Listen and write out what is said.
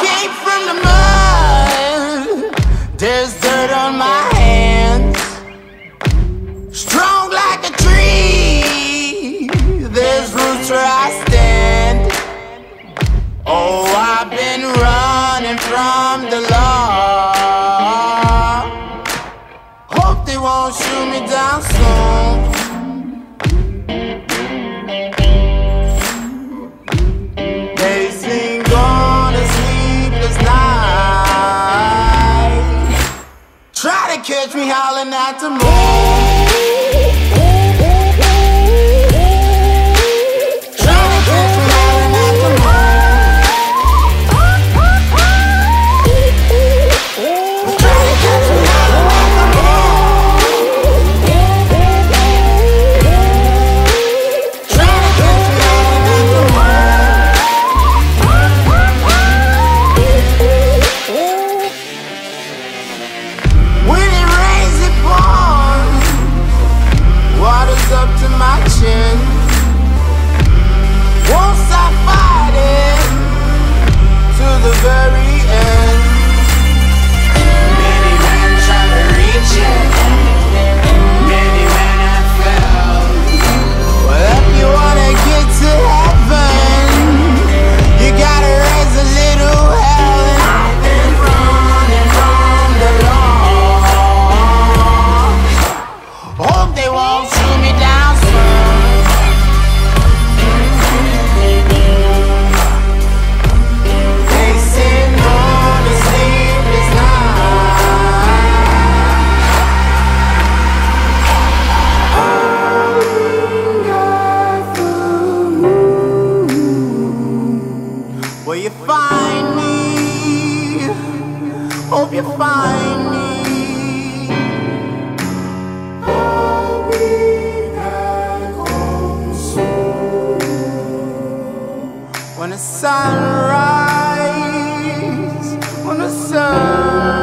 came from the mud. There's dirt on my hands. Strong like a tree. There's roots where I stand. Oh, I've been running from the law. Hope they won't shoot me down soon. They sing on a sleepless night. Try to catch me howling at the moon. Won't stop fighting to the very end. Many men try to reach it, many men have failed. Well, if you wanna get to heaven, you gotta raise a little hell. And I've been running from the law. Hope they won't shoot me down soon. Will you find me? Hope you find me. I'll be back home soon. When the sun rises, when the sun